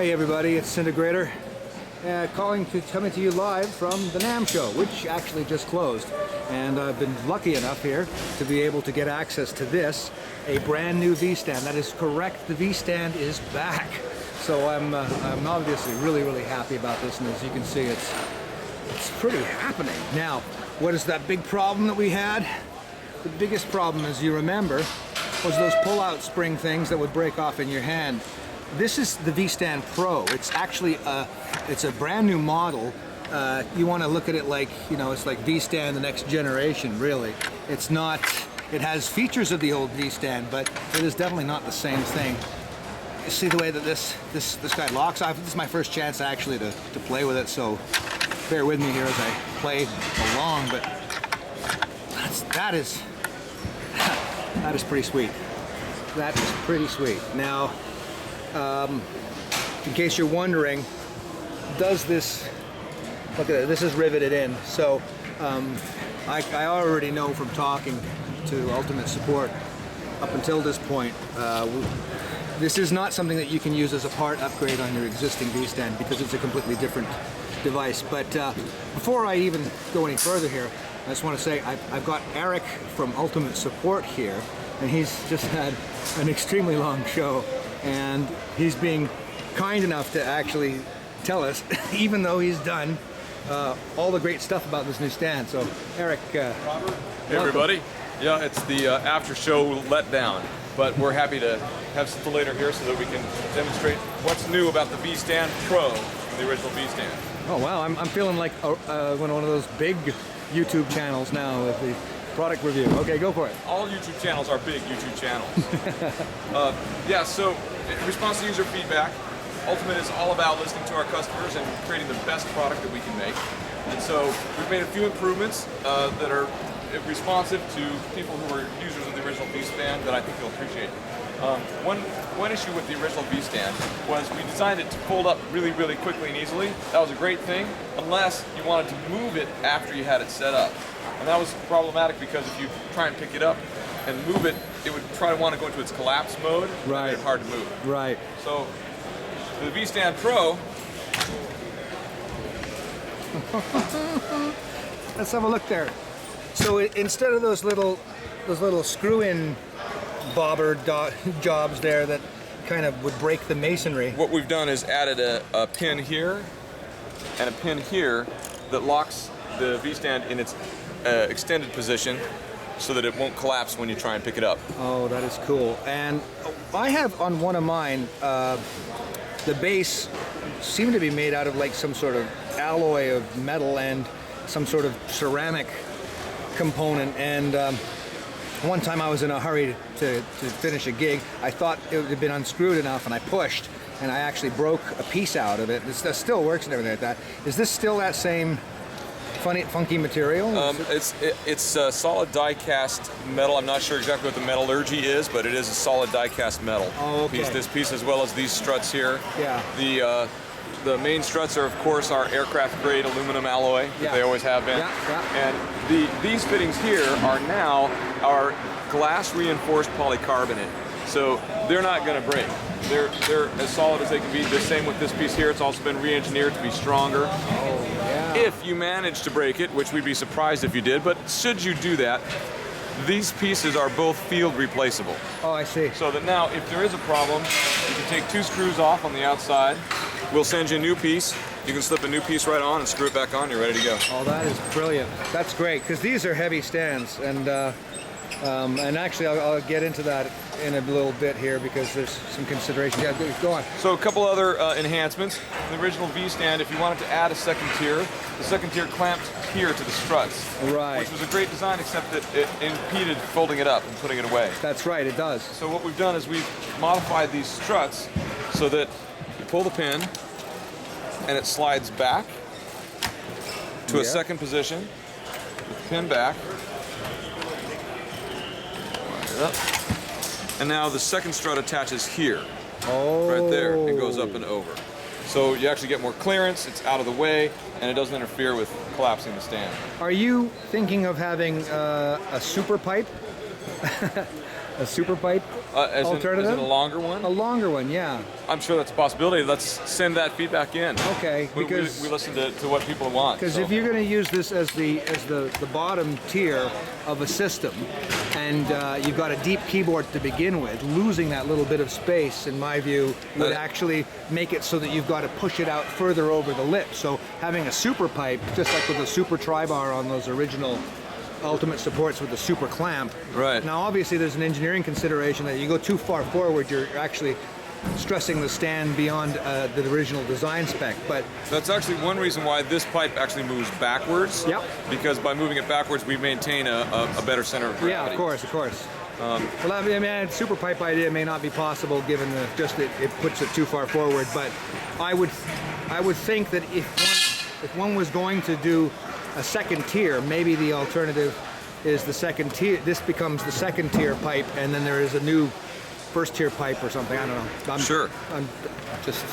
Hey everybody, it's Disintegrator, coming to you live from the NAMM show, which actually just closed. And I've been lucky enough here to be able to get access to this, a brand new V-Stand. That is correct, the V-Stand is back. So I'm obviously really happy about this, and as you can see, it's pretty happening. Now, what is that big problem that we had? The biggest problem, as you remember, was those pull-out spring things that would break off in your hand. This is the V-Stand Pro. It's actually it's a brand new model. You want to look at it like, you know, it's like V-Stand the next generation, really. It's not, it has features of the old V-Stand, but it is definitely not the same thing. You see the way that this guy locks off? This is my first chance actually to play with it, so bear with me here as I play along, but that is pretty sweet. That is pretty sweet. Now, in case you're wondering, does this, look at it, this is riveted in. So I already know from talking to Ultimate Support up until this point, this is not something that you can use as a part upgrade on your existing V-Stand because it's a completely different device. But before I even go any further here, I just want to say I've got Aric from Ultimate Support here, and he's just had an extremely long show, and he's being kind enough to actually tell us, even though he's done all the great stuff about this new stand. So, Aric, Robert, hey everybody. Yeah, it's the after show letdown, but we're happy to have Stillator here so that we can demonstrate what's new about the V-Stand Pro, the original V-Stand. Oh wow, I'm feeling like one of those big YouTube channels now with the product review. Okay, go for it. All YouTube channels are big YouTube channels. Yeah, so in response to user feedback, Ultimate is all about listening to our customers and creating the best product that we can make. And so we've made a few improvements that are responsive to people who are users of the original V-Stand that I think you'll appreciate. One issue with the original V-Stand was we designed it to fold up really quickly and easily. That was a great thing, unless you wanted to move it after you had it set up. And that was problematic because if you try and pick it up and move it, it would try to want to go into its collapse mode. Right. And it's hard to move. Right. So the V-Stand Pro. Let's have a look there. So instead of those little screw-in bobber jobs there that kind of would break the masonry, What we've done is added a pin here and a pin here that locks the V-Stand in its extended position so that it won't collapse when you try and pick it up. Oh, that is cool. And I have on one of mine, the base seemed to be made out of like some sort of alloy of metal and some sort of ceramic component. And one time I was in a hurry to finish a gig. I thought it had been unscrewed enough, and I pushed, and I actually broke a piece out of it. That still works and everything like that. Is this still that same funky material? It's solid die-cast metal. I'm not sure exactly what the metallurgy is, but it is a solid die-cast metal piece. This piece, as well as these struts here. Yeah. The main struts are, of course, our aircraft-grade aluminum alloy that they always have been. And these fittings here are now our glass-reinforced polycarbonate, so they're not going to break. They're as solid as they can be. The same with this piece here. It's also been re-engineered to be stronger. Oh, yeah. If you manage to break it, which we'd be surprised if you did, but should you do that, these pieces are both field replaceable. Oh, I see. So that now, if there is a problem, you can take 2 screws off on the outside. We'll send you a new piece. You can slip a new piece right on and screw it back on. You're ready to go. Oh, that is brilliant. That's great, because these are heavy stands, and actually I'll get into that in a little bit here because there's some consideration. Yeah, go on. So a couple other enhancements. In the original V-Stand, if you wanted to add a second tier, the second tier clamped here to the struts. Right. Which was a great design, except that it impeded folding it up and putting it away. That's right, it does. So what we've done is we've modified these struts so that you pull the pin and it slides back to a second position with the pin back. Line it up. And now the second strut attaches here. Oh. Right there. It goes up and over. So you actually get more clearance, it's out of the way, and it doesn't interfere with collapsing the stand. Are you thinking of having a super pipe? A super pipe alternative? Is it a longer one? A longer one, yeah. I'm sure that's a possibility. Let's send that feedback in. Okay, because we listen to what people want. Because if you're going to use this as the bottom tier of a system, and you've got a deep keyboard to begin with, losing that little bit of space, in my view, would actually make it so that you've got to push it out further over the lip. So having a super pipe, just like with the super tri-bar on those original Ultimate supports with the super clamp. Right. Now obviously there's an engineering consideration that you go too far forward, you're actually stressing the stand beyond the original design spec. But that's actually one reason why this pipe actually moves backwards. Yep. Because by moving it backwards, we maintain a better center of gravity. Yeah, of course. Well, I mean, a super pipe idea may not be possible given just that it puts it too far forward. But I would think that if one was going to do a second tier, maybe the alternative is the second tier. This becomes the second tier pipe, and then there is a new first tier pipe or something. I don't know. Sure. I'm just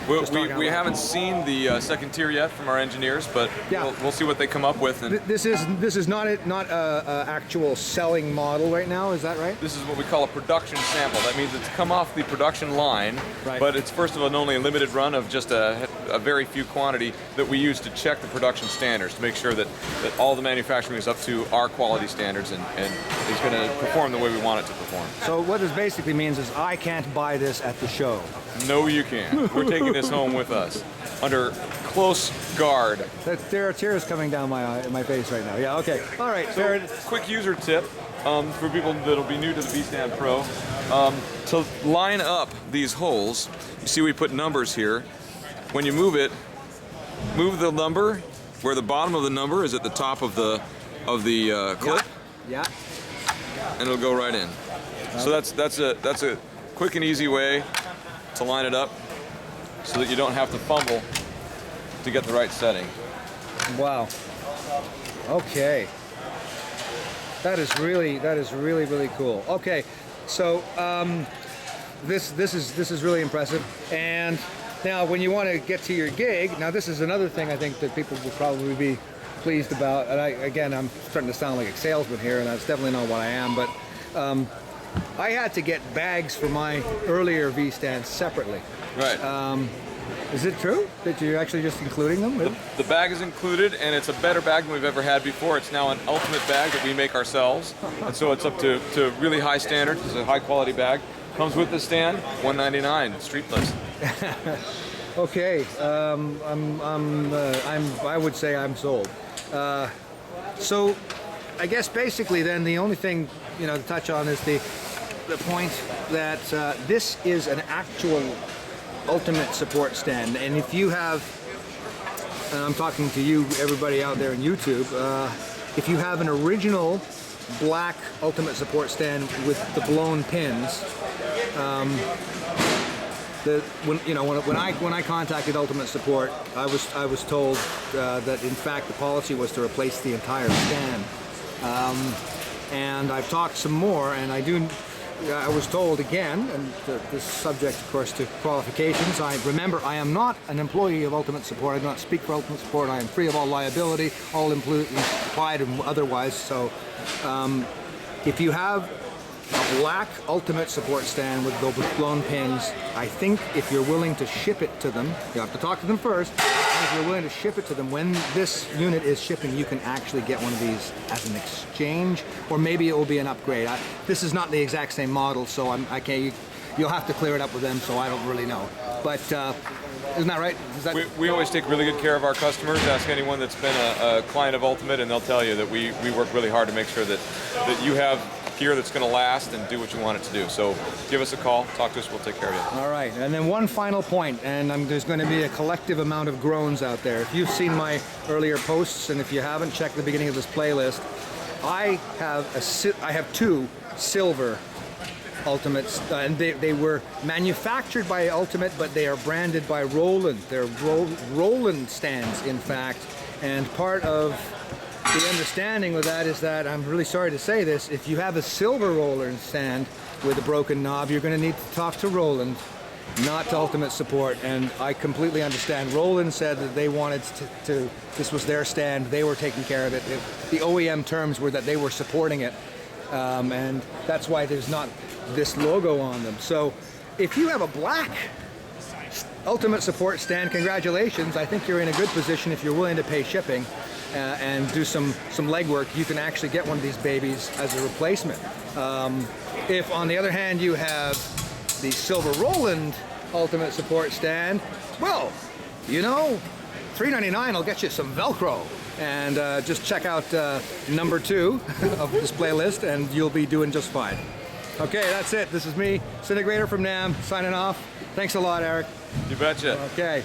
we haven't seen the second tier yet from our engineers, but yeah. we'll see what they come up with. And this is not a actual selling model right now. Is that right? This is what we call a production sample. That means it's come off the production line, right. But it's first of all only a limited run of just a very few quantity that we use to check the production standards to make sure that all the manufacturing is up to our quality standards and is going to perform the way we want it to perform. So what this basically means is I can't buy this at the show. No, you can't. We're taking this home with us under close guard. There are tears coming down my face right now. Yeah, okay. All right. So, quick user tip for people that'll be new to the V-Stand Pro. To line up these holes, you see we put numbers here. When you move it, move the number where the bottom of the number is at the top of the clip. Yeah. And it'll go right in. So that's a quick and easy way to line it up so that you don't have to fumble to get the right setting. Wow. Okay. That is really cool. Okay, so this is really impressive. And now when you want to get to your gig, now this is another thing I think that people will probably be pleased about. And I'm starting to sound like a salesman here, and that's definitely not what I am. But I had to get bags for my earlier V-stands separately. Right. Is it true that you're actually just including them? The bag is included, and it's a better bag than we've ever had before. It's now an ultimate bag that we make ourselves, and so it's up to really high standards. It's a high quality bag. Comes with the stand, $199, streetless. Okay, I would say I'm sold. So, I guess basically then the only thing to touch on is the point that this is an actual ultimate support stand, and if you have, and I'm talking to you, everybody out there in YouTube, if you have an original black ultimate support stand with the blown pins, when I contacted Ultimate Support, I was told that in fact the policy was to replace the entire stand, and I've talked some more, and I was told again, and this is subject, of course, to qualifications. Remember, I am not an employee of Ultimate Support. I do not speak for Ultimate Support. I am free of all liability, all implied and otherwise. So, if you have a black Ultimate Support stand with those blown pins, I think if you're willing to ship it to them, you have to talk to them first. And if you're willing to ship it to them, when this unit is shipping, you can actually get one of these as an exchange, or maybe it will be an upgrade. This is not the exact same model, so I can't. You'll have to clear it up with them, so I don't really know. But isn't that right? We always take really good care of our customers. Ask anyone that's been a client of Ultimate, and they'll tell you that we work really hard to make sure that you have gear that's going to last and do what you want it to do. So give us a call, talk to us, we'll take care of you. All right, and then one final point, and there's going to be a collective amount of groans out there. If you've seen my earlier posts, and if you haven't, check the beginning of this playlist. I have two silver Ultimates, and they were manufactured by Ultimate, but they are branded by Roland. They're Roland stands, in fact, and part of the understanding with that is that, I'm really sorry to say this, if you have a silver Roland stand with a broken knob, you're going to need to talk to Roland, not to Ultimate Support, and I completely understand. Roland said that they wanted this was their stand, they were taking care of it. The OEM terms were that they were supporting it. and that's why there's not this logo on them. So if you have a black Ultimate Support stand, congratulations. I think you're in a good position if you're willing to pay shipping and do some legwork. You can actually get one of these babies as a replacement. If on the other hand you have the Silver Roland Ultimate Support stand, well, you know, $3.99 will get you some Velcro. And just check out number 2 of this playlist and you'll be doing just fine. Okay, that's it. This is me, Disintegrator from NAMM, signing off. Thanks a lot, Aric. You betcha. Okay.